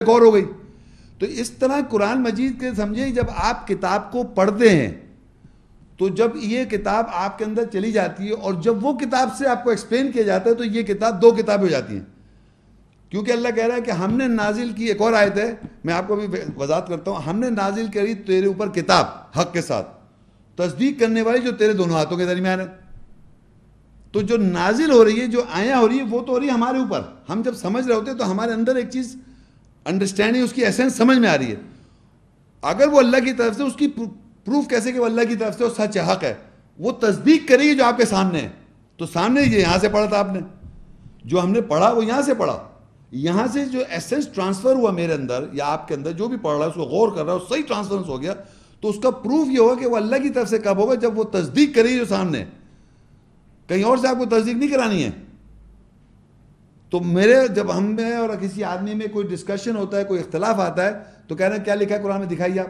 اور ہو گئی. تو اس طرح قرآن مجید کے سمجھیں جب آپ کتاب کو پڑھتے ہیں تو جب یہ کتاب آپ کے اندر چلی جاتی ہے اور جب وہ کتاب سے آپ کو ایکسپلین کیا جاتا ہے تو یہ کتاب دو کتابیں ہو جاتی ہیں. کیونکہ اللہ کہہ رہا ہے کہ ہم نے نازل کی, ایک اور آیت ہے میں آپ کو بھی وضاحت کرتا ہوں, ہم نے نازل کری تیرے اوپر کتاب حق کے ساتھ تصدیق کرنے والی جو تیرے دونوں ہاتھوں کے درمیان ہے. تو جو نازل ہو رہی ہے, جو آیا ہو رہی ہے, وہ تو ہو رہی ہے ہمارے اوپر. ہم جب سمجھ رہے ہوتے ہیں تو ہمارے اندر ایک چیز انڈرسٹینڈنگ, اس کی ایسنس سمجھ میں آ رہی ہے. اگر وہ اللہ کی طرف سے, اس کی پروف کیسے کہ وہ اللہ کی طرف سے وہ سچ ہے, حق ہے, وہ تصدیق کرے گی جو آپ کے سامنے ہے. تو سامنے یہ یہاں سے پڑھا تھا آپ نے, جو ہم نے پڑھا وہ یہاں سے پڑھا, یہاں سے جو ایسنس ٹرانسفر ہوا میرے اندر یا آپ کے اندر, جو بھی پڑھ رہا ہے اس کو غور کر رہا ہے, صحیح ٹرانسفرنس ہو گیا, تو اس کا پروف یہ ہوگا کہ وہ اللہ کی طرف سے کب ہوگا, جب وہ تصدیق کرے گی جو سامنے. کہیں اور سے آپ کو تصدیق نہیں کرانی ہے. تو میرے جب ہم میں اور کسی آدمی میں کوئی ڈسکشن ہوتا ہے, کوئی اختلاف آتا ہے, تو کہہ رہے ہیں کیا لکھا ہے قرآن میں, دکھائیے آپ.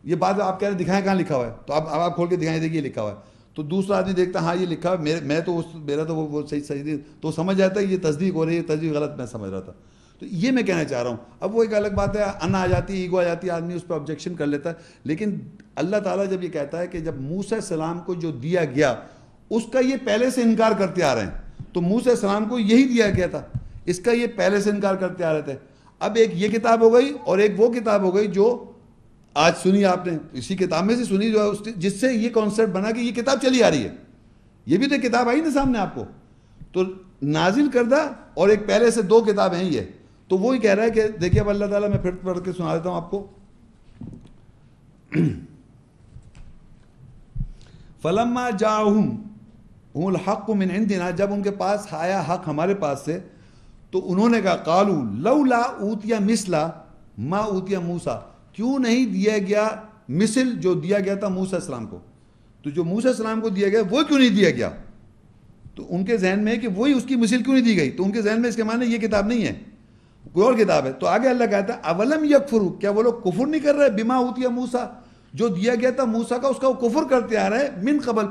یہ بات آپ کہہ رہے ہیں دکھائیں کہاں لکھا ہوا ہے, تو آپ کھول کے دکھائیں, دیکھیے یہ لکھا ہوا ہے. تو دوسرا آدمی دیکھتا ہے ہاں یہ لکھا ہے, میرا تو وہ صحیح نہیں, تو سمجھ جاتا ہے یہ تصدیق ہو رہی ہے, تصدیق غلط میں سمجھ رہا تھا. تو یہ میں کہنا چاہ رہا ہوں. اب وہ ایک الگ بات ہے, انا آ جاتی ہے, ایگو آ جاتی ہے, آدمی اس پہ آبجیکشن کر لیتا ہے. لیکن اللہ تعالیٰ جب یہ کہتا ہے کہ جب موسیٰ السلام کو جو دیا گیا اس کا یہ پہلے سے انکار کرتے آ رہے ہیں, تو موسیٰ السلام کو یہی دیا گیا تھا, اس کا یہ پہلے سے انکار کرتے آ رہے تھے. اب ایک یہ کتاب ہو گئی اور ایک وہ کتاب ہو گئی جو آج سنی آپ نے, اسی کتاب میں سے سنی, جو جس سے یہ کانسیپٹ بنا کہ یہ کتاب چلی آ رہی ہے. یہ بھی تو کتاب آئی نا سامنے آپ کو. تو نازل کردہ اور ایک پہلے سے دو کتاب ہیں یہ. تو وہی کہہ رہا ہے کہ دیکھیے اب اللہ تعالیٰ, میں پھر پڑھ کے سنا دیتا ہوں آپ کو. فلما جاءہم الحق من عندنا, جب ان کے پاس آیا حق ہمارے پاس سے, تو انہوں نے کہا قالوا لولا اوتیا مثل ما اوتیا موسیٰ, کیوں نہیں دیا گیا مثل جو دیا گیا تھا موسیٰ السلام کو. تو جو موسیٰ السلام کو دیا گیا وہ کیوں نہیں دیا گیا. تو ان کے ذہن میں ہے کہ وہی اس کی مثل کیوں نہیں دی گئی. تو ان کے ذہن میں اس کے معنی یہ کتاب نہیں ہے, کوئی اور کتاب ہے. تو آگے اللہ کہتا ہے اولم یکفروا, کیا وہ لوگ کفر نہیں کر رہے, بما اوتیا موسیٰ, جو دیا گیا تھا موسیٰ کا, اس کا وہ کفر کرتے آ رہے ہیں, من قبل,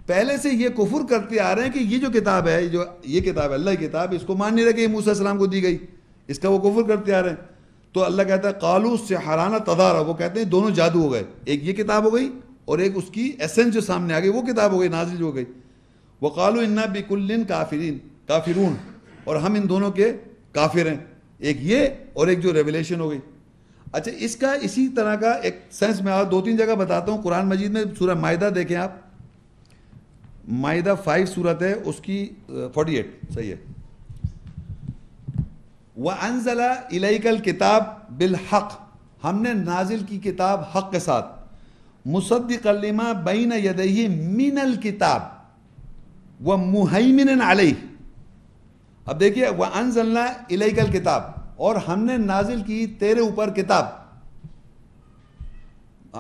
پہلے سے یہ کفر کرتے آ رہے ہیں کہ یہ جو کتاب ہے, جو یہ کتاب ہے اللہ کی کتاب, اس کو مان نہیں رہے کہ یہ موسیٰ السلام کو دی گئی, اس کا وہ کفر کرتے آ رہے ہیں. تو اللہ کہتا ہے قالوا سحران تظاہرا, وہ کہتے ہیں دونوں جادو ہو گئے, ایک یہ کتاب ہو گئی اور ایک اس کی ایسنس جو سامنے آ گئی وہ کتاب ہو گئی, نازل جو ہو گئی. وقالوا انا بکل کافرون, اور ہم ان دونوں کے کافر ہیں, ایک یہ اور ایک جو ریویلیشن ہو گئی. اچھا, اس کا اسی طرح کا ایک سینس میں اور 2-3 جگہ بتاتا ہوں قرآن مجید میں. سورہ مائدہ دیکھیں آپ, مائدہ 5 سورت ہے, اس کی 48 صحیح ہے. وَأَنزَلَ إِلَيْكَ الْكِتَابَ بِالْحَقِّ, ہم نے نازل کی کتاب حق کے ساتھ, مُصَدِّقًا لِمَا بَيْنَ يَدَيْهِ مِنَ الْكِتَابِ وَمُهَيْمِنًا عَلَيْهِ. اب دیکھیے وَأَنزَلْنَا إِلَيْكَ الْكِتَابَ, اور ہم نے نازل کی تیرے اوپر کتاب,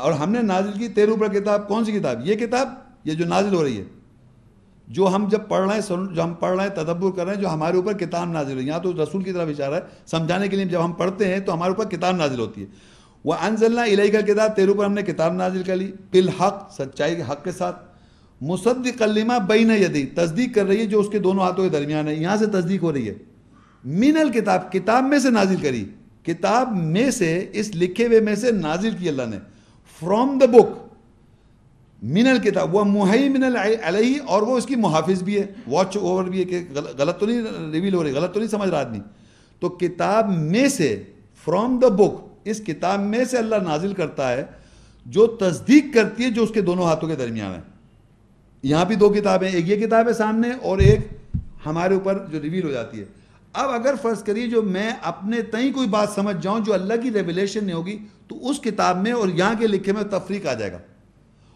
اور ہم نے نازل کی تیرے اوپر کتاب. کون سی کتاب؟ یہ کتاب, یہ جو نازل ہو رہی ہے, جو ہم جب پڑھ رہے ہیں, جو ہم پڑھ رہے ہیں, تدبر کر رہے ہیں, جو ہمارے اوپر کتاب نازل ہوئی. یہاں تو رسول کی طرف اشارہ ہے سمجھانے کے لیے, جب ہم پڑھتے ہیں تو ہمارے اوپر کتاب نازل ہوتی ہے. وَأَنزَلْنَا إِلَيْكَ الْكِتَابَ, تیرے اوپر ہم نے کتاب نازل کر لی, بِالْحَقِّ, سچائی کے حق کے ساتھ, مُصَدِّقًا لِمَا بَيْنَ يَدَيْهِ, تصدیق کر رہی ہے جو اس کے دونوں ہاتھوں کے درمیان ہے. یہاں سے تصدیق ہو رہی ہے. من الکتاب, کتاب میں سے نازل کری, کتاب میں سے, اس لکھے ہوئے میں سے نازل کی اللہ نے. فرام دا بک, من الکتاب, وہ مہیمن علیہ, اور وہ اس کی محافظ بھی ہے, واچ اوور بھی ہے, کہ غلط تو نہیں ریویل ہو رہی, غلط تو نہیں سمجھ رہا آدمی. تو کتاب میں سے, فرام دا بک, اس کتاب میں سے اللہ نازل کرتا ہے جو تصدیق کرتی ہے جو اس کے دونوں ہاتھوں کے درمیان ہے. یہاں بھی 2 کتابیں, ایک یہ کتاب ہے سامنے اور ایک ہمارے اوپر جو ریویل ہو جاتی ہے. اب اگر فرض کریے جو میں اپنے تئیں کوئی بات سمجھ جاؤں جو اللہ کی ریویلیشن نہیں ہوگی, تو اس کتاب میں اور یہاں کے لکھے میں تفریق آ جائے گا.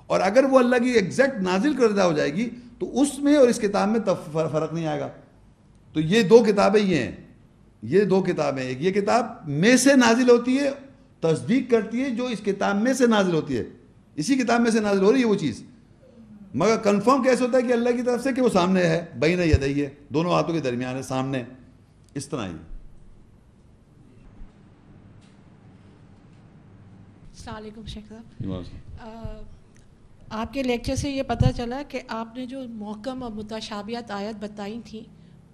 اور اگر وہ اللہ کی ایگزیکٹ نازل کردہ ہو جائے گی تو اس میں اور اس کتاب میں فرق نہیں آئے گا. تو یہ 2 کتابیں یہ ہیں, یہ 2 کتابیں, ایک یہ کتاب میں سے نازل ہوتی ہے, تصدیق کرتی ہے جو اس کتاب میں سے نازل ہوتی ہے, اسی کتاب میں سے نازل ہو رہی ہے وہ چیز, مگر کنفرم کیسے ہوتا ہے کہ اللہ کی طرف سے, کہ وہ سامنے ہے, بین یدیہ ہے, دونوں ہاتھوں کے درمیان ہے, سامنے, اس طرح ہی. السلام علیکم شیخ صاحب, آپ کے لیکچر سے یہ پتہ چلا کہ آپ نے جو محکم اور متشابہات آیت بتائی تھیں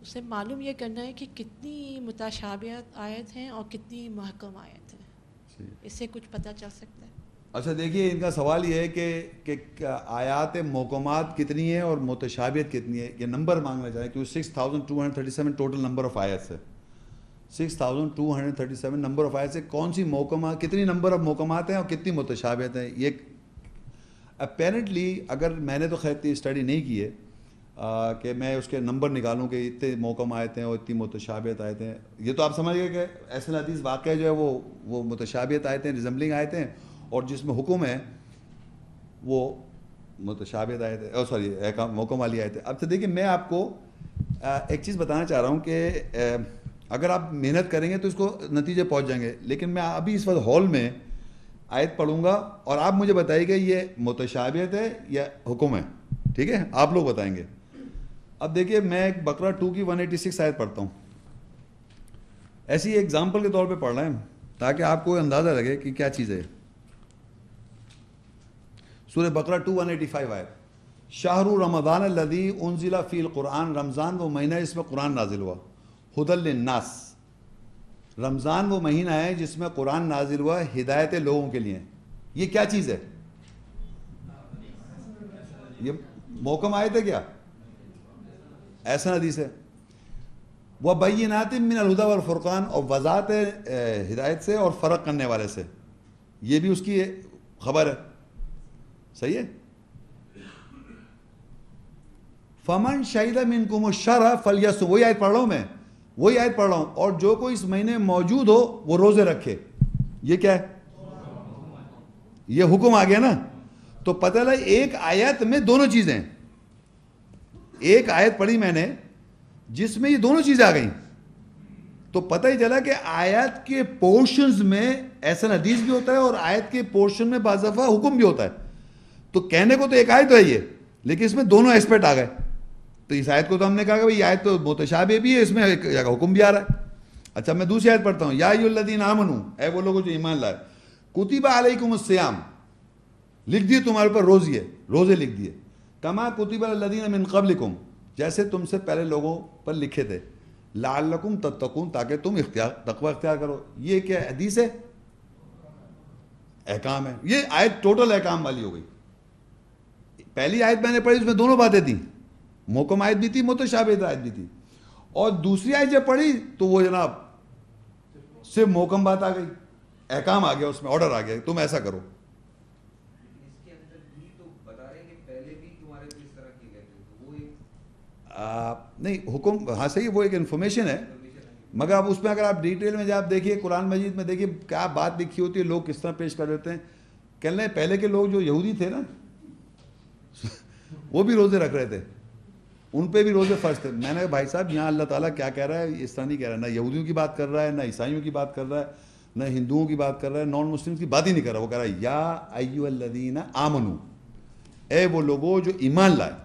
اسے معلوم یہ کرنا ہے کہ کتنی متشابہات آیت ہیں اور کتنی محکم آیت ہیں، اس سے کچھ پتہ چل سکتا ہے؟ اچھا دیکھیے، ان کا سوال یہ ہے کہ آیات محکمات کتنی ہیں اور متشابہت کتنی ہے، یہ نمبر مانگنا چاہیں کہ 6237 ٹوٹل نمبر آف آیت ہے. 6237 نمبر آف آیت سے کون سی محکمات، کتنی نمبر آف محکمات ہیں اور کتنی متشابہت ہیں. یہ اپیرنٹلی، اگر میں نے تو خیر اتنی اسٹڈی نہیں کی ہے کہ میں اس کے نمبر نکالوں کہ اتنے محکم آیت ہیں اور اتنی متشابہت آیت ہیں. یہ تو آپ سمجھ گئے کہ ایسے حدیث واقعہ جو ہے وہ متشابہت آیت ہیں، ریزمبلنگ آیت ہیں، اور جس میں حکم ہے وہ متشابہت آیت ہے، سوری محکم والی آیت ہے. اب تو دیکھیں، میں آپ کو ایک چیز بتانا چاہ رہا ہوں کہ اگر آپ محنت کریں گے تو اس کو نتیجے پہنچ جائیں گے. لیکن میں ابھی اس وقت ہال میں آیت پڑھوں گا اور آپ مجھے بتائیے کہ یہ متشابہت ہے یا حکم ہے. ٹھیک ہے، آپ لوگ بتائیں گے. اب دیکھیے، میں ایک بقرہ 2 کی 186 آیت پڑھتا ہوں. ایسی ایگزامپل کے طور پہ پڑھ رہے ہیں تاکہ آپ کو اندازہ لگے کہ کیا چیز ہے. سورہ بقرہ 2 185 آیت. شہر رمضان الذی انزل فی القرآن، رمضان وہ مہینہ جس میں قرآن نازل ہوا. ہدی للناس، رمضان وہ مہینہ ہے جس میں قرآن نازل ہوا ہدایت لوگوں کے لیے. یہ کیا چیز ہے؟ یہ محکم آیت ہے کیا؟ ایسا حدیث ہے. وَبَيِّنَاتٍ مِّنَ الْهُدَى وَالْفُرْقَانِ، اور وضاحت ہدایت سے اور فرق کرنے والے سے. یہ بھی اس کی خبر ہے. صحیح ہے. فَمَنْ شَهِدَ مِنْكُمُ الشَّهْرَ فَلْيَصُمْ، وہی آیت پڑھ رہا ہوں میں، وہی آیت پڑھ رہا ہوں. اور جو کوئی اس مہینے میں موجود ہو وہ روزے رکھے. یہ کیا ہے؟ یہ حکم آ گیا نا. تو پتہ لگا ایک آیت میں دونوں چیزیں. ایک آیت پڑھی میں نے جس میں یہ دونوں چیزیں آ گئیں، تو پتہ ہی چلا کہ آیت کے پورشنز میں ایسا حدیث بھی ہوتا ہے اور آیت کے پورشن میں بعض دفعہ حکم بھی ہوتا ہے. تو کہنے کو تو ایک آیت تو ہے یہ، لیکن اس میں دونوں ایسپیکٹ آ گئے. تو اس آیت کو تو ہم نے کہا کہ یہ آیت تو متشابہ بھی ہے، اس میں ایک جگہ حکم بھی آ رہا ہے. اچھا میں دوسری آیت پڑھتا ہوں. یا ایھا الذین آمنوا، اے وہ لوگوں جو ایمان لائے، کتب علیکم الصیام، لکھ دیے تمہارے پر روزے لکھ دیے. کما کتب علی الذین من قبلکم، جیسے تم سے پہلے لوگوں پر لکھے تھے. لعلکم تتقون، تاکہ تم تقوی اختیار کرو. یہ کیا حدیث ہے؟ احکام ہے. یہ آیت ٹوٹل احکام والی ہو گئی. پہلی آیت میں نے پڑھی اس میں دونوں باتیں تھیں، محکم آیت بھی تھی، متشابہ آیت بھی تھی. اور دوسری آیت جب پڑھی تو وہ جناب صرف محکم بات آ گئی، احکام آ گیا، اس میں آرڈر آ گیا تم ایسا کرو. نہیں حکم، ہاں صحیح، وہ ایک انفارمیشن ہے، مگر اب اس میں اگر آپ ڈیٹیل میں جب دیکھیے قرآن مجید میں دیکھیے کیا بات لکھی ہوتی ہے، لوگ کس طرح پیش کر دیتے ہیں. کہہ لیں پہلے کے لوگ جو یہودی تھے نا وہ بھی روزے رکھ رہے تھے، ان پہ بھی روزے فرض تھے. میں نے کہا بھائی صاحب یہاں اللہ تعالیٰ کیا کہہ رہا ہے؟ اس طرح نہیں کہہ رہا ہے. نہ یہودیوں کی بات کر رہا ہے، نہ عیسائیوں کی بات کر رہا ہے، نہ ہندوؤں کی بات کر رہا ہے، نان مسلم کی بات ہی نہیں کر رہا. وہ کہہ رہا ہے یا ایھا الذین آمنوا، اے وہ لوگوں جو ایمان لائے.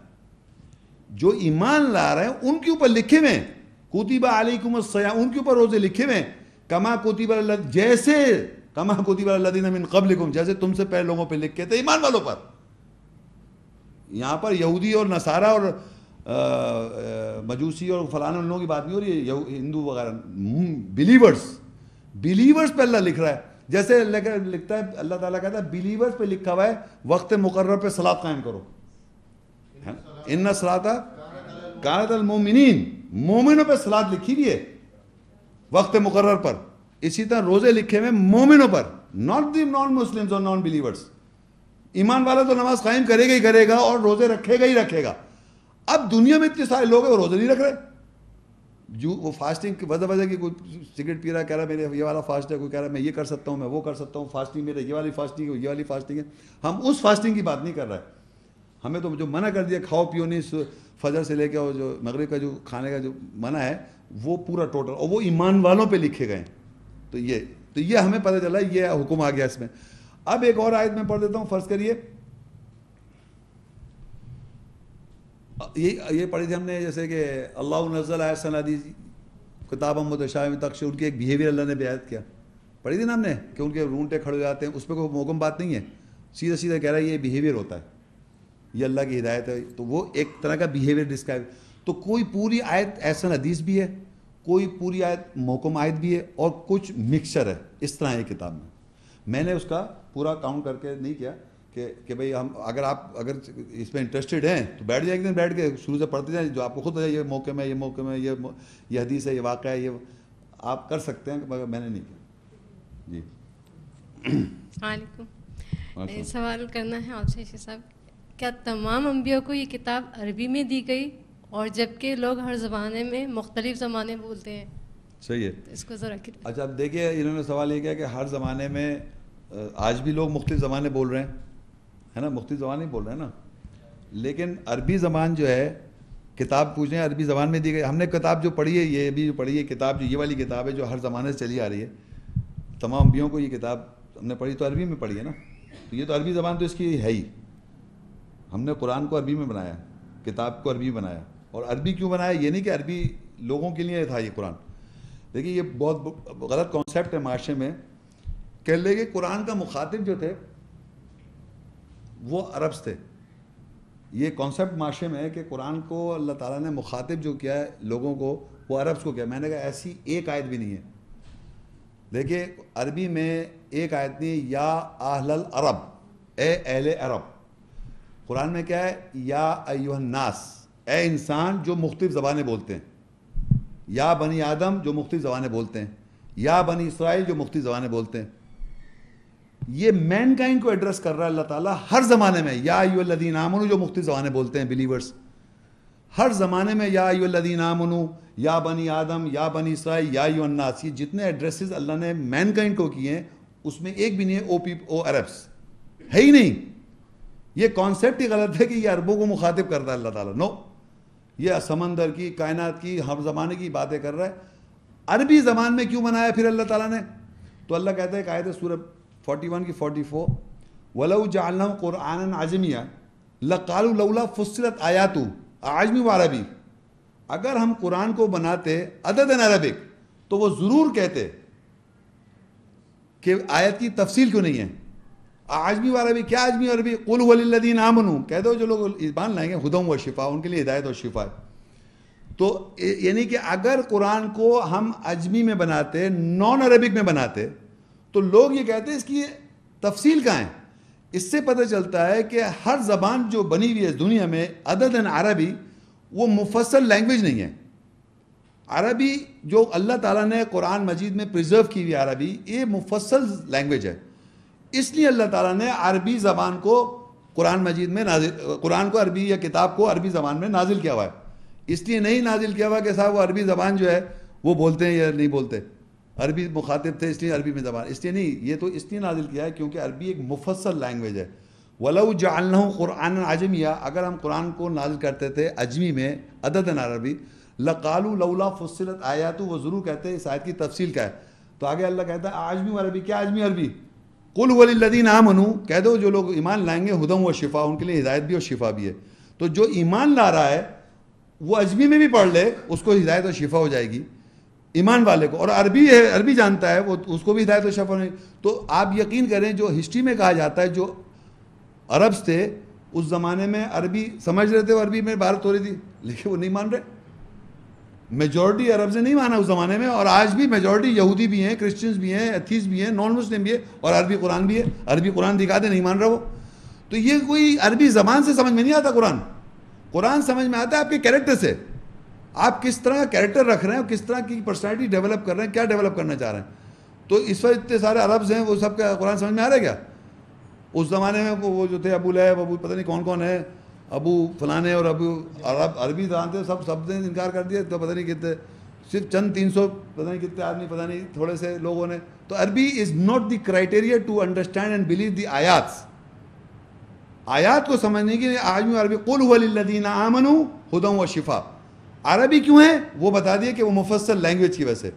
جو ایمان لا رہے ہیں ان کے اوپر لکھے ہوئے کتب علیکم الصیام، ان کے اوپر روزے لکھے ہوئے کما کتب جیسے کما کتب علی الذین من قبلکم، جیسے تم سے پہلے لوگوں پہ لکھے تھے ایمان والوں پر. یہاں پر یہودی اور نصارہ اور مجوسی اور فلاں لوگوں کی بات نہیں ہو رہی ہے، ہندو وغیرہ. بلیورز پہ اللہ لکھ رہا ہے. جیسے لکھتا ہے اللہ تعالیٰ کہتا ہے بلیورز پہ لکھا ہوا ہے وقت مقرر پہ صلاۃ قائم کرو. ان الصلاۃ کانت المؤمنین، مومنوں پہ صلاۃ لکھی ہوئی ہے وقت مقرر پر. اسی طرح روزے لکھے ہوئے مومنوں پر، ناٹ دی نان مسلمز اور نان بلیورز. ایمان والا تو نماز قائم کرے گا ہی کرے گا اور روزے رکھے گا ہی رکھے گا. اب دنیا میں اتنے سارے لوگ ہیں وہ روزے نہیں رکھ رہے. جو وہ فاسٹنگ کی وجہ کی، کوئی سگریٹ پی رہا ہے کہہ رہا ہے میرے یہ والا فاسٹ ہے، کوئی کہہ رہا ہے میں یہ کر سکتا ہوں، میں وہ کر سکتا ہوں، فاسٹنگ میرے یہ والی فاسٹنگ ہے، یہ والی فاسٹنگ ہے. ہم اس فاسٹنگ کی بات نہیں کر رہے ہیں. ہمیں تو جو منع کر دیا کھاؤ پیو نہیں، فجر سے لے کے اور جو مغرب کا جو کھانے کا جو منع ہے وہ پورا ٹوٹل، اور وہ ایمان والوں پہ لکھے گئے. تو یہ ہمیں پتہ چلا یہ حکم آ گیا اس میں. اب ایک اور آیت میں پڑھ دیتا ہوں. فرض کریے یہ پڑھی تھی ہم نے، جیسے کہ اللہ نزل احسن الحدیث کتابا متشابہا تقشعر، ان کی ایک بیہیویئر اللہ نے بیان کیا. پڑھی تھی نا ہم نے کہ ان کے رونٹے کھڑے ہو جاتے ہیں. اس پہ کوئی محکم بات نہیں ہے، سیدھا سیدھا کہہ رہا ہے یہ بیہیویئر ہوتا ہے، یہ اللہ کی ہدایت ہے. تو وہ ایک طرح کا بیہیویئر ڈسکرائب. تو کوئی پوری آیت احسن حدیث بھی ہے, کوئی پوری آیت محکم آیت بھی ہے, اور کچھ مکسچر ہے. اس طرح ہے کتاب میں نے اس کا پورا کاؤنٹ کر کے نہیں کیا کہ بھئی ہم اگر اس میں انٹرسٹڈ ہیں تو بیٹھ جائیں, ایک دن بیٹھ کے شروع سے پڑھتے جائیں, جو آپ کو خود ہے یہ محکم ہے, یہ محکم ہے, یہ حدیث ہے, یہ واقعہ ہے, یہ آپ کر سکتے ہیں, مگر میں نے نہیں کیا. جی السلام علیکم. سوال کرنا ہے آپ سے شیخ صاحب, کیا تمام انبیاء کو یہ کتاب عربی میں دی گئی, اور جبکہ لوگ ہر زمانے میں مختلف زبانیں بولتے ہیں؟ صحیح ہے, اس کو ذرا اچھا اب دیکھیے انہوں نے سوال یہ کیا کہ ہر زمانے میں آج بھی لوگ مختلف زبانیں بول رہے ہیں, ہے نا, مختلف زبانیں بول رہے ہیں نا, لیکن عربی زبان جو ہے کتاب پوچھ رہے ہیں عربی زبان میں دی گئی. ہم نے کتاب جو پڑھی ہے, یہ بھی جو پڑھی ہے کتاب, جو یہ والی کتاب ہے جو ہر زمانے سے چلی آ رہی ہے, تمام انبیاؤں کو یہ کتاب ہم نے پڑھی تو عربی میں پڑھی ہے نا, تو یہ تو عربی زبان تو اس کی ہے ہی. ہم نے قرآن کو عربی میں بنایا, کتاب کو عربی بنایا, اور عربی کیوں بنایا, یہ نہیں کہ عربی لوگوں کے لیے تھا یہ قرآن. دیکھیے یہ بہت غلط کانسیپٹ ہے معاشرے میں, کہہ لے کہ قرآن کا مخاطب جو تھے وہ عربس تھے. یہ کانسیپٹ معاشرے میں ہے کہ قرآن کو اللہ تعالیٰ نے مخاطب جو کیا ہے لوگوں کو, وہ عربس کو کیا. میں نے کہا ایسی ایک آیت بھی نہیں ہے. دیکھیے عربی میں ایک آیت نہیں, یا اہل العرب, اے اہل عرب. قرآن میں کیا ہے, یا ایھا الناس, اے انسان جو مختلف زبانیں بولتے ہیں, یا بنی آدم جو مختلف زبانیں بولتے ہیں, یا بنی اسرائیل جو مختلف زبانیں بولتے ہیں. یہ مین کائنڈ کو ایڈریس کر رہا ہے اللہ تعالیٰ ہر زمانے میں. یا ایھا الذین آمنوا جو مختلف زبانیں بولتے ہیں بلیورز, ہر زمانے میں یا ایھا الذین آمنوا, یا بنی آدم, یا بنی اسرائیل, یا ایھا الناس, یہ جتنے ایڈریسز اللہ نے مین کائنڈ کو کیے ہیں اس میں ایک بھی نہیں ہے او عربس, ہے ہی نہیں. یہ کانسیپٹ ہی غلط ہے کہ یہ عربوں کو مخاطب کرتا ہے اللہ تعالیٰ. نو, یہ سمندر کی, کائنات کی, ہر زمانے کی باتیں کر رہا ہے. عربی زبان میں کیوں بنایا پھر اللہ تعالیٰ نے؟ تو اللہ کہتا ہے کہ آیت سورہ 41 کی 44, وَلَوْ جَعَلْنَاهُ قُرْآنًا عَجَمِيًّا لَقَالُوا لَوْلَا فُصِّلَتْ آيَاتُهُ أَعْجَمِيٌّ وَعَرَبِيٌّ. اگر ہم قرآن کو بناتے عدداً عربک تو وہ ضرور کہتے کہ آیت کی تفصیل کیوں نہیں ہے. اعجمی عربی, کیا اعجمی عربی, قل هو للذین آمنوا, کہہ دو جو لوگ ایمان لائیں گے ہدی و شفا, ان کے لیے ہدایت اور شفا ہے. تو یعنی کہ اگر قرآن کو ہم اعجمی میں بناتے, نان عربک میں بناتے, تو لوگ یہ کہتے ہیں اس کی تفصیل کہاں ہے. اس سے پتہ چلتا ہے کہ ہر زبان جو بنی ہوئی ہے دنیا میں عدداً عربی, وہ مفصل لینگویج نہیں ہے. عربی جو اللہ تعالیٰ نے قرآن مجید میں پریزرو کی ہوئی عربی, یہ مفصل لینگویج ہے. اس لیے اللہ تعالیٰ نے عربی زبان کو قرآن مجید میں قرآن کو عربی یا کتاب کو عربی زبان میں نازل کیا ہوا ہے. اس لیے نہیں نازل کیا ہوا کہ صاحب وہ عربی زبان جو ہے وہ بولتے ہیں یا نہیں بولتے, عربی مخاطب تھے اس لیے عربی میں زبان, اس لیے نہیں. یہ تو اس لیے نازل کیا ہے کیونکہ عربی ایک مفصل لینگویج ہے. وَلَوْ جَعَلْنَاهُ قُرْآنًا عَجَمِيًّا, اگر ہم قرآن کو نازل کرتے تھے عجمی میں عدداً عربی, لَقَالُوا لَوْلَا فُصِّلَتْ آيَاتُهُ, وہ ضرور کہتے ہیں اس آیت کی تفصیل کیا ہے. تو آگے اللہ کہتا ہے اعجمی عربی, کیا اعجمی عربی, قل هو للذین آمنوا, کہہ دو جو لوگ ایمان لائیں گے ہدی و شفا, ان کے لیے ہدایت بھی اور شفا بھی ہے. تو جو ایمان لا رہا ہے وہ عجمی میں بھی پڑھ لے, اس کو ہدایت اور شفا ہو جائے گی ایمان والے کو, اور عربی ہے, عربی جانتا ہے وہ, اس کو بھی ہدایت اور شفا نہیں. تو آپ یقین کریں جو ہسٹری میں کہا جاتا ہے جو عربس تھے اس زمانے میں عربی سمجھ رہے تھے, وہ عربی میں بات ہو رہی تھی, لیکن وہ نہیں مان رہے. میجورٹی عرب سے نہیں مانا اس زمانے میں, اور آج بھی میجورٹی یہودی بھی ہیں, کرسچنز بھی ہیں, ایتھیس بھی ہیں, نان مسلم بھی ہے, اور عربی قرآن بھی ہے. عربی قرآن دکھا دے, نہیں مان رہا وہ. تو یہ کوئی عربی زبان سے سمجھ میں نہیں آتا قرآن. قرآن سمجھ میں آتا ہے آپ کے کیریکٹر سے, آپ کس طرح کا کیریکٹر رکھ رہے ہیں, اور کس طرح کی پرسنالٹی ڈیولپ کر رہے ہیں, کیا ڈیولپ کرنا چاہ رہے ہیں. تو اس وقت اتنے سارے عربز ہیں, وہ سب کا قرآن سمجھ میں آ رہا ہے کیا؟ اس زمانے میں وہ جو تھے ابو لہب, ابو پتہ نہیں کون کون ہے, ابو فلانے, اور ابو عربی جانتے سب نے انکار کر دیا. تو پتہ نہیں کتنے, صرف چند 300 پتہ نہیں کتنے آدمی, پتہ نہیں تھوڑے سے لوگوں نے. تو عربی is not the criteria to understand and believe the آیات. آیات کو سمجھنے کی آج عربی, قل هو للذین آمنوا ہدی و شفا. عربی کیوں ہے وہ بتا دیے کہ وہ مفصل لینگویج کی وجہ سے.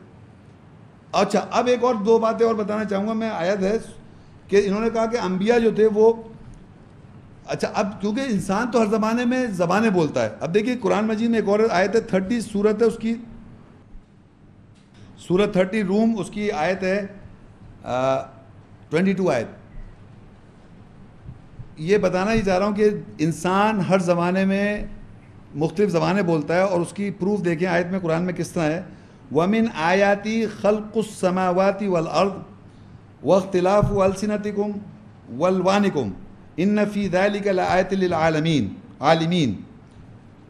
اچھا اب ایک اور 2 باتیں اور بتانا چاہوں گا میں. آیت ہے کہ انہوں نے کہا کہ انبیاء جو تھے وہ, اچھا اب کیونکہ انسان تو ہر زمانے میں زبانیں بولتا ہے. اب دیکھیے قرآن مجید میں ایک اور آیت ہے 30 سورت ہے اس کی, سورت 30 روم, اس کی آیت ہے 22 آیت. یہ بتانا ہی چاہ رہا ہوں کہ انسان ہر زمانے میں مختلف زبانیں بولتا ہے, اور اس کی پروف دیکھیں آیت میں قرآن میں کس طرح ہے, وَمِنْ آیَاتِ خَلْقُ السَّمَاوَاتِ وَالْأَرْضِ وَاخْتِلَافُ أَلْسِنَتِكُمْ وَأَلْوَانِكُمْ إِنَّ فِي ذَلِكَ لَآیَةٍ لِلْعَالِمِينَ.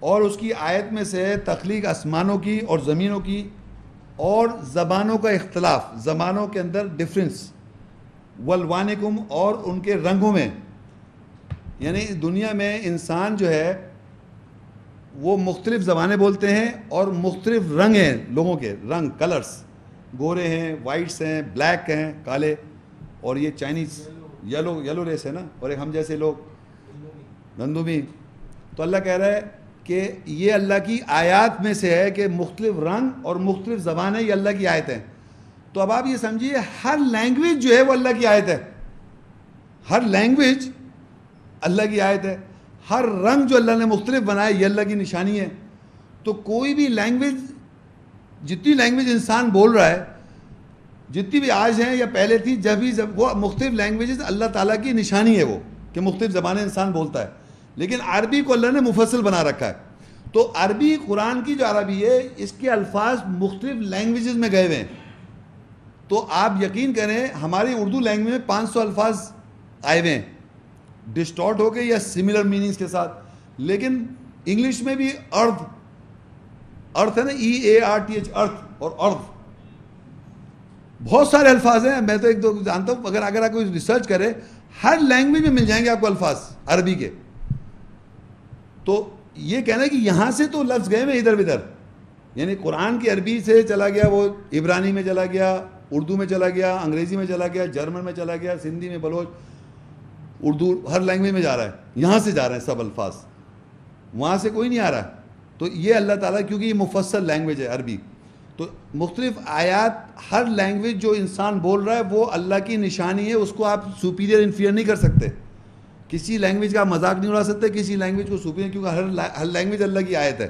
اور اس کی آیت میں سے تخلیق آسمانوں کی اور زمینوں کی اور زبانوں کا اختلاف, زبانوں کے اندر ڈفرنس, والوانکم اور ان کے رنگوں میں, یعنی دنیا میں انسان جو ہے وہ مختلف زبانیں بولتے ہیں اور مختلف رنگ ہیں لوگوں کے, رنگ کلرز, گورے ہیں, وائٹس ہیں, بلیک ہیں, کالے, اور یہ چائنیز یلو ریس ہے نا, اور ایک ہم جیسے لوگ گندمی. تو اللہ کہہ رہا ہے کہ یہ اللہ کی آیات میں سے ہے کہ مختلف رنگ اور مختلف زبانیں یہ اللہ کی آیت ہیں. تو اب آپ یہ سمجھیے ہر لینگویج جو ہے وہ اللہ کی آیت ہے, ہر لینگویج اللہ کی آیت ہے, ہر رنگ جو اللہ نے مختلف بنایا یہ اللہ کی نشانی ہے. تو کوئی بھی لینگویج, جتنی لینگویج انسان بول رہا ہے, جتنی بھی آج ہیں یا پہلے تھی, جب وہ مختلف لینگویجز اللہ تعالیٰ کی نشانی ہے وہ کہ مختلف زبانیں انسان بولتا ہے. لیکن عربی کو اللہ نے مفصل بنا رکھا ہے. تو عربی, قرآن کی جو عربی ہے اس کے الفاظ مختلف لینگویجز میں گئے ہوئے ہیں. تو آپ یقین کریں ہماری اردو لینگویج میں 500 الفاظ آئے ہوئے ہیں ڈسٹارٹ ہو کے یا سملر میننگز کے ساتھ. لیکن انگلش میں بھی ارتھ ہے نا, EARTH, ارتھ اور ارتھ, بہت سارے الفاظ ہیں. میں تو ایک دو جانتا ہوں, اگر آپ کوئی ریسرچ کرے ہر لینگویج میں مل جائیں گے آپ کو الفاظ عربی کے. تو یہ کہنا ہے کہ یہاں سے تو لفظ گئے میں ادھر ادھر, یعنی قرآن کی عربی سے چلا گیا, وہ عبرانی میں چلا گیا, اردو میں چلا گیا, انگریزی میں چلا گیا, جرمن میں چلا گیا, سندھی میں, بلوچ, اردو, ہر لینگویج میں جا رہا ہے. یہاں سے جا رہے ہیں سب الفاظ, وہاں سے کوئی نہیں آ رہا. تو یہ اللہ تعالیٰ, کیونکہ یہ مفصل لینگویج ہے عربی, تو مختلف آیات ہر لینگویج جو انسان بول رہا ہے وہ اللہ کی نشانی ہے. اس کو آپ سپیریئر انفیریئر نہیں کر سکتے, کسی لینگویج کا مذاق نہیں اڑا سکتے, کسی لینگویج کو سپیریئر, کیونکہ ہر لینگویج اللہ کی آیت ہے.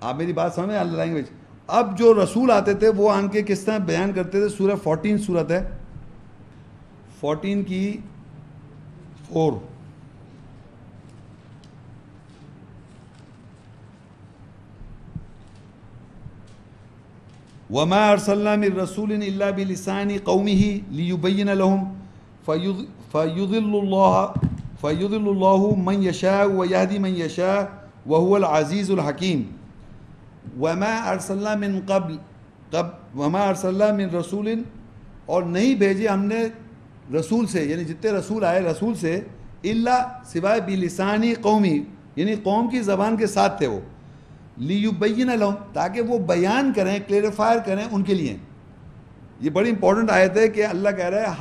آپ میری بات سمجھیں, اللہ لینگویج. اب جو رسول آتے تھے وہ آن کے کس طرح بیان کرتے تھے. سورہ 14 سورت ہے, 14 کی 4, وَمَا أَرْسَلْنَا مِن رَّسُولٍ إِلَّا بِلِسَانِ قَوْمِهِ لِيُبَيِّنَ لَهُمْ فَيُضِلُّ اللَّهُ مَن يَشَاءُ وَيَهْدِي مَن يَشَاءُ وَهُوَ الْعَزِيزُ الْحَكِيمُ. وَمَا أَرْسَلْنَا مِن قَبْلِ وَمَا أَرْسَلْنَا مِن رَّسُولٍ, اور نہیں بھیجے ہم نے رسول سے, یعنی جتنے رسول آئے رسول سے, الا سوائے بِلِسَانِ قَوْمِهِ, یعنی قوم کی زبان کے ساتھ تھے وہ, لیُبَيِّنَ لَهُم, تاکہ وہ بیان کریں, کلیریفائر کریں ان کے لیے. یہ بڑی امپورٹنٹ آیت ہے کہ اللہ کہہ رہا ہے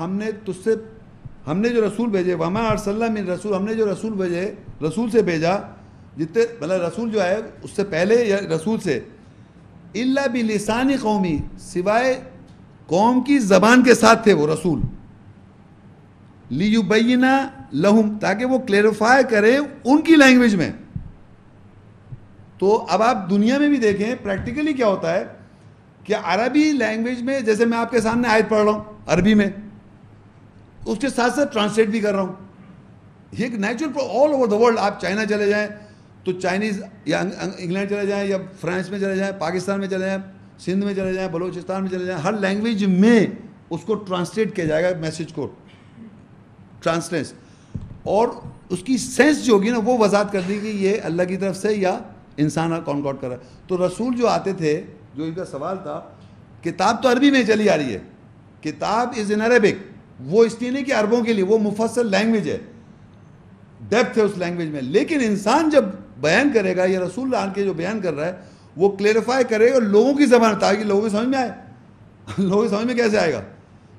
ہم نے جو رسول بھیجے, وَمَا أَرْسَلْنَا مِن رَّسُولٍ, ہم نے جو رسول بھیجے, رسول سے بھیجا, جتنے مطلب رسول جو آئے اس سے پہلے یا رسول سے, الا بِلِسَانِ قَوْمِهِ, سوائے قوم کی زبان کے ساتھ تھے وہ رسول, لیُبَيِّنَ لَهُم, تاکہ وہ کلیریفائی کرے ان کی لینگویج میں. تو اب آپ دنیا میں بھی دیکھیں پریکٹیکلی کیا ہوتا ہے کہ عربی لینگویج میں, جیسے میں آپ کے سامنے آیت پڑھ رہا ہوں عربی میں, اس کے ساتھ ساتھ ٹرانسلیٹ بھی کر رہا ہوں. یہ ایک natural all over the world. آپ چائنا چلے جائیں تو چائنیز, یا انگلینڈ چلے جائیں, یا فرانس میں چلے جائیں, پاکستان میں چلے جائیں, سندھ میں چلے جائیں, بلوچستان میں چلے جائیں, ہر لینگویج میں اس کو ٹرانسلیٹ کیا جائے گا, میسیج کو ٹرانسلیٹ, اور اس کی سینس جو ہوگی نا وہ وضاحت کر دی کہ یہ اللہ کی طرف سے یا انسان کانکارڈ کر رہا ہے. تو رسول جو آتے تھے, جو ان کا سوال تھا, کتاب تو عربی میں چلی آ رہی ہے, کتاب از ان عربک, وہ اس لیے نہیں کہ عربوں کے لیے, وہ مفصل لینگویج ہے, ڈیپتھ ہے اس لینگویج میں. لیکن انسان جب بیان کرے گا, یا رسول آن کے جو بیان کر رہا ہے وہ کلیریفائی کرے گا لوگوں کی زبان, تاکہ لوگوں کی سمجھ میں آئے. لوگوں کی سمجھ میں کیسے آئے گا؟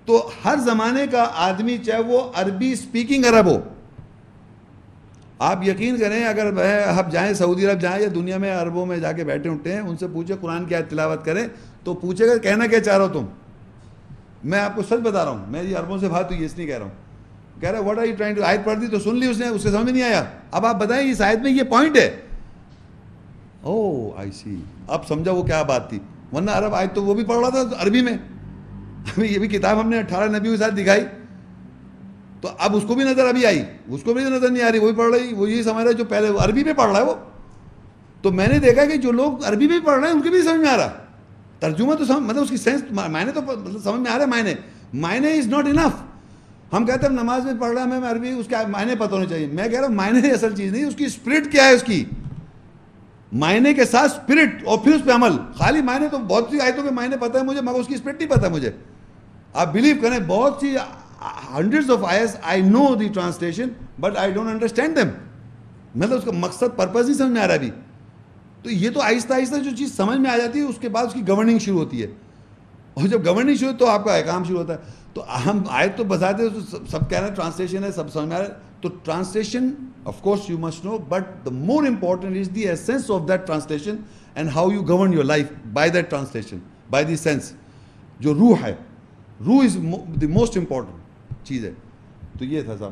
تو ہر زمانے کا آدمی, چاہے وہ عربی اسپیکنگ عرب ہو, آپ یقین کریں اگر آپ جائیں سعودی عرب جائیں یا دنیا میں عربوں میں جا کے بیٹھے اٹھے ہیں, ان سے پوچھیں قرآن کی آیت تلاوت کریں تو پوچھے گا کہنا کیا چاہ رہا ہو تم. میں آپ کو سچ بتا رہا ہوں, میری عربوں سے بات ہوئی, اس نہیں کہہ رہا ہوں, کہہ رہا ہے what are you trying to, آیت پڑھ دی تو سن لی اس نے, اس سے سمجھ میں نہیں آیا. اب آپ بتائیں اس آیت میں یہ پوائنٹ ہے, او آئی سی, اب سمجھا وہ کیا بات تھی. ورنہ عرب آیت تو وہ بھی پڑھ رہا تھا عربی میں. یہ بھی کتاب ہم نے 18 نبیوں کے ساتھ دکھائی, تو اب اس کو بھی نظر ابھی آئی, اس کو بھی نظر نہیں آ رہی, وہی پڑھ رہی, وہ یہی سمجھ رہا ہے جو پہلے عربی میں پڑھ رہا ہے وہ. تو میں نے دیکھا کہ جو لوگ عربی میں پڑھ رہے ہیں ان کے بھی سمجھ میں آ رہا, ترجمہ تو مطلب اس کی سینس معنی تو مطلب سمجھ میں آ رہا ہے, معنی از ناٹ انف. ہم کہتے ہیں نماز میں پڑھ رہا ہے ہمیں عربی, اس کے معنی پتہ ہونے چاہیے. میں کہہ رہا ہوں معنی اصل چیز نہیں, اس کی اسپرٹ کیا ہے, اس کی معنی کے ساتھ اسپرٹ اور پھر اس پہ عمل. خالی معنی تو بہت سی آیتوں کے معنی پتہ ہے مجھے, مگر اس کی اسپرٹ نہیں پتہ مجھے. آپ بلیو کریں بہت سی ہنڈریڈز آف آیتس I know the translation but I don't understand them. مطلب اس کا مقصد پرپز نہیں سمجھ میں آ رہا ابھی. تو یہ تو آہستہ آہستہ جو چیز سمجھ میں آ جاتی ہے اس کے بعد اس کی گورننگ شروع ہوتی ہے, اور جب گورننگ شروع تو آپ کا احکام شروع ہوتا ہے. تو ہم آیت تو بتاتے سب کہہ رہے ہیں ٹرانسلیشن ہے, سب سمجھ میں آ رہا ہے. تو translation of course you must know, but the more important is the essence of that translation and how you govern your life by that translation, by the sense. جو روح ہے, روح از دی موسٹ امپورٹنٹ چیز ہے. تو یہ تھا صاحب.